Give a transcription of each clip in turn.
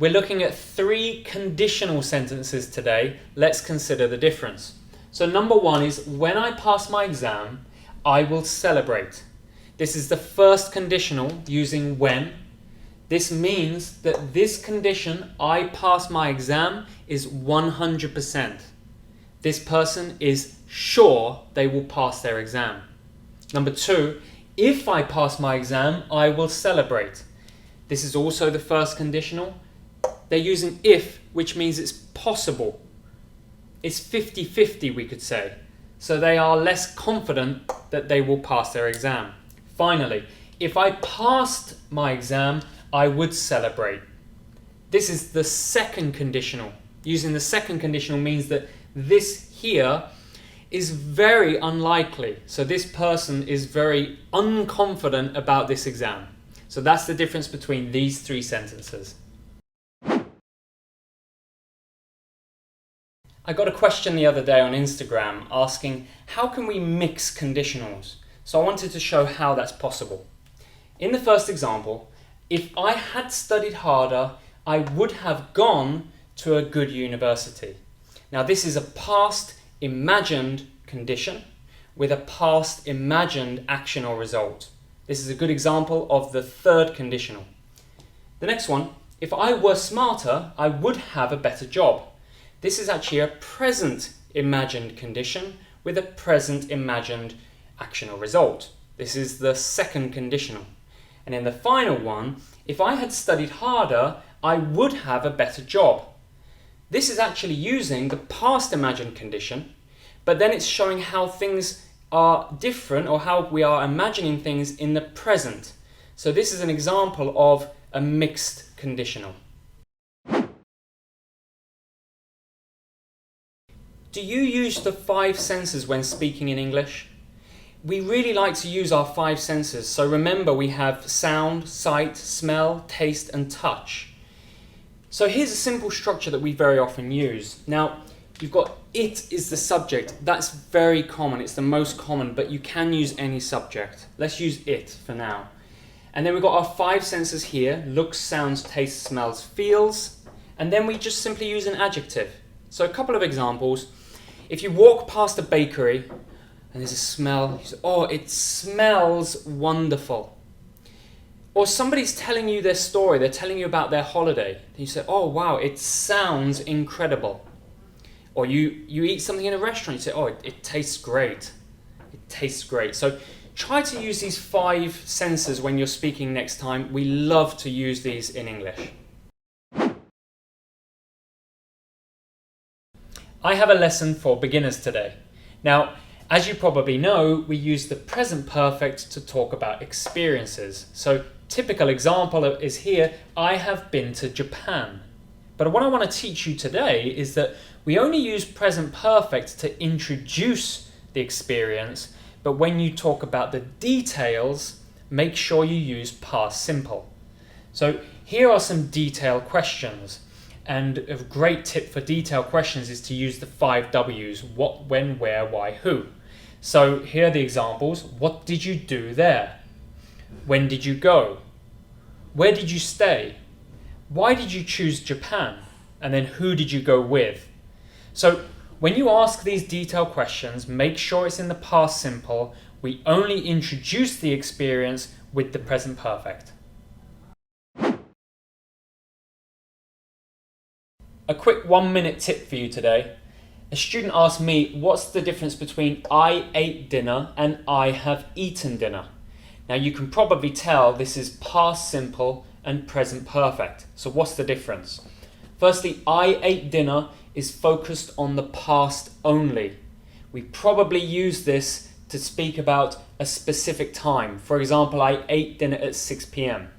We're looking at 3 conditional sentences today. Let's consider the difference. So number 1 is, when I pass my exam, I will celebrate. This is the first conditional using when. This means that this condition, I pass my exam, is 100%. This person is sure they will pass their exam. Number 2, if I pass my exam, I will celebrate. This is also the first conditional. They're using if, which means it's possible. It's 50-50, we could say. So they are less confident that they will pass their exam. Finally, if I passed my exam, I would celebrate. This is the second conditional. Using the second conditional means that this here is very unlikely. So this person is very unconfident about this exam. So that's the difference between these 3 sentences. I got a question the other day on Instagram asking, how can we mix conditionals? So I wanted to show how that's possible. In the first example, if I had studied harder, I would have gone to a good university. Now this is a past imagined condition with a past imagined action or result. This is a good example of the third conditional. The next one, if I were smarter, I would have a better job. This is actually a present imagined condition with a present imagined action or result. This is the second conditional. And in the final one, if I had studied harder, I would have a better job. This is actually using the past imagined condition, but then it's showing how things are different or how we are imagining things in the present. So this is an example of a mixed conditional. Do you use the 5 senses when speaking in English? We really like to use our 5 senses. So remember, we have sound, sight, smell, taste, and touch. So here's a simple structure that we very often use. Now, you've got it is the subject. That's very common. It's the most common, but you can use any subject. Let's use it for now. And then we've got our 5 senses here: looks, sounds, tastes, smells, feels. And then we just simply use an adjective. So a couple of examples. If you walk past a bakery and there's a smell, you say, oh, it smells wonderful. Or somebody's telling you their story, they're telling you about their holiday. And you say, oh wow, it sounds incredible. Or you eat something in a restaurant, you say, oh, it tastes great. It tastes great. So try to use these 5 senses when you're speaking next time. We love to use these in English. I have a lesson for beginners today. Now, as you probably know, we use the present perfect to talk about experiences. So, typical example is here, I have been to Japan. But what I want to teach you today is that we only use present perfect to introduce the experience, but when you talk about the details, make sure you use past simple. So, here are some detailed questions. And a great tip for detailed questions is to use the 5 W's: what, when, where, why, who. So here are the examples. What did you do there? When did you go? Where did you stay? Why did you choose Japan? And then who did you go with? So when you ask these detailed questions, make sure it's in the past simple. We only introduce the experience with the present perfect. A quick 1-minute tip for you today. A student asked me, what's the difference between I ate dinner and I have eaten dinner? Now you can probably tell this is past simple and present perfect. So what's the difference? Firstly, I ate dinner is focused on the past only. We probably use this to speak about a specific time. For example, I ate dinner at 6 p.m.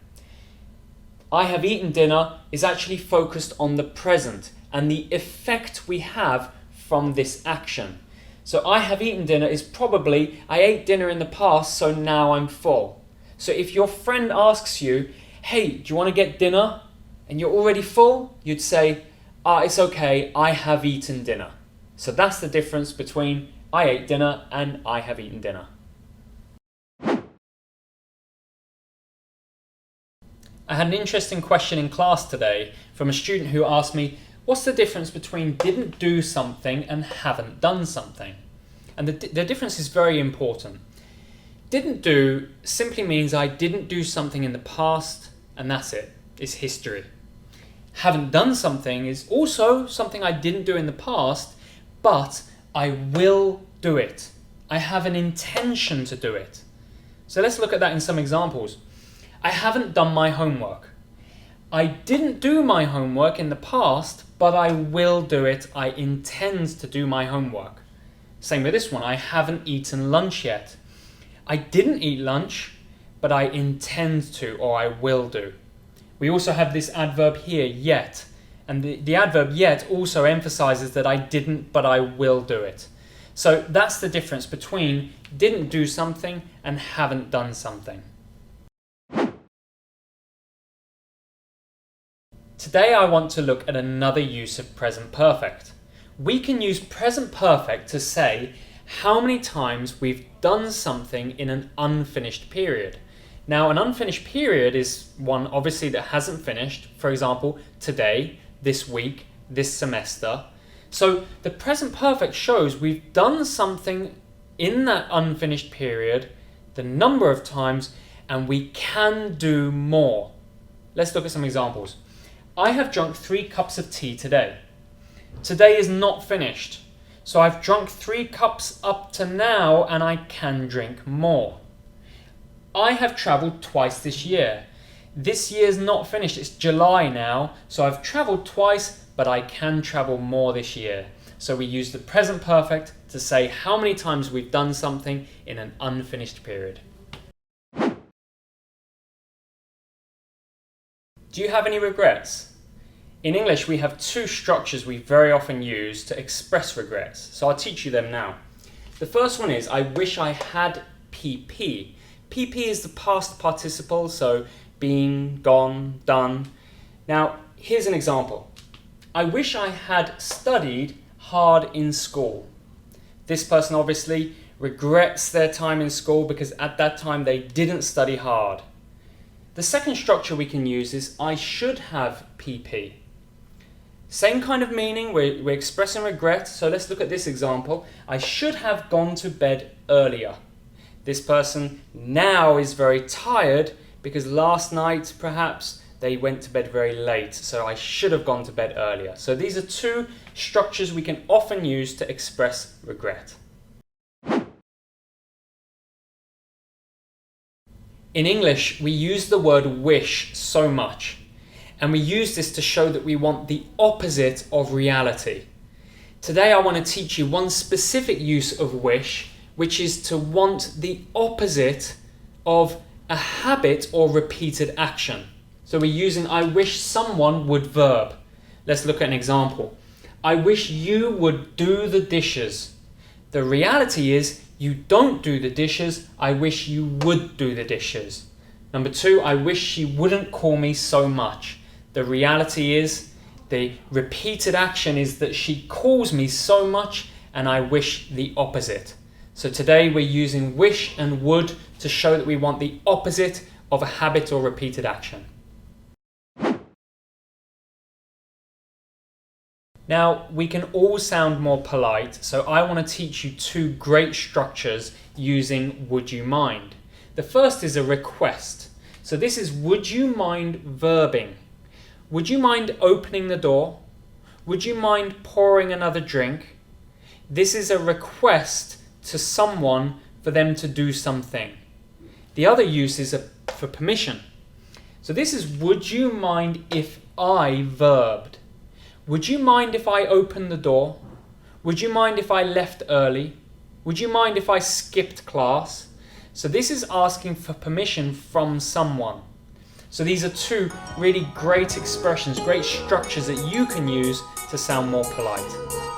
I have eaten dinner is actually focused on the present and the effect we have from this action. So I have eaten dinner is probably, I ate dinner in the past, so now I'm full. So if your friend asks you, hey, do you want to get dinner? And you're already full, you'd say, it's okay, I have eaten dinner. So that's the difference between I ate dinner and I have eaten dinner. I had an interesting question in class today from a student who asked me, what's the difference between didn't do something and haven't done something? And the difference is very important. Didn't do simply means I didn't do something in the past and that's it. It's history. Haven't done something is also something I didn't do in the past, but I will do it. I have an intention to do it. So let's look at that in some examples. I haven't done my homework. I didn't do my homework in the past, but I will do it. I intend to do my homework. Same with this one. I haven't eaten lunch yet. I didn't eat lunch, but I intend to, or I will do. We also have this adverb here, yet. And the adverb yet also emphasizes that I didn't, but I will do it. So that's the difference between didn't do something and haven't done something. Today I want to look at another use of present perfect. We can use present perfect to say how many times we've done something in an unfinished period. Now, an unfinished period is one obviously that hasn't finished. For example, today, this week, this semester. So the present perfect shows we've done something in that unfinished period, the number of times, and we can do more. Let's look at some examples. I have drunk 3 cups of tea today. Today is not finished. So I've drunk 3 cups up to now and I can drink more. I have travelled twice this year. This year's not finished, it's July now, so I've travelled twice, but I can travel more this year. So we use the present perfect to say how many times we've done something in an unfinished period. Do you have any regrets? In English, we have 2 structures we very often use to express regrets, so I'll teach you them now. The first one is, I wish I had PP. PP is the past participle, so been, gone, done. Now, here's an example. I wish I had studied hard in school. This person obviously regrets their time in school because at that time they didn't study hard. The second structure we can use is, I should have PP. Same kind of meaning, we're expressing regret, so let's look at this example. I should have gone to bed earlier. This person now is very tired because last night perhaps they went to bed very late, so I should have gone to bed earlier. So these are 2 structures we can often use to express regret. In English, we use the word wish so much. And we use this to show that we want the opposite of reality. Today I want to teach you one specific use of wish, which is to want the opposite of a habit or repeated action. So we're using I wish someone would verb. Let's look at an example. I wish you would do the dishes. The reality is you don't do the dishes. I wish you would do the dishes. Number 2, I wish she wouldn't call me so much. The reality is, the repeated action is that she calls me so much and I wish the opposite. So today we're using wish and would to show that we want the opposite of a habit or repeated action. Now, we can all sound more polite, so I want to teach you 2 great structures using would you mind. The first is a request. So this is would you mind verbing. Would you mind opening the door? Would you mind pouring another drink? This is a request to someone for them to do something. The other use is for permission. So this is would you mind if I verbed. Would you mind if I opened the door? Would you mind if I left early? Would you mind if I skipped class? So this is asking for permission from someone. So these are 2 really great expressions, great structures that you can use to sound more polite.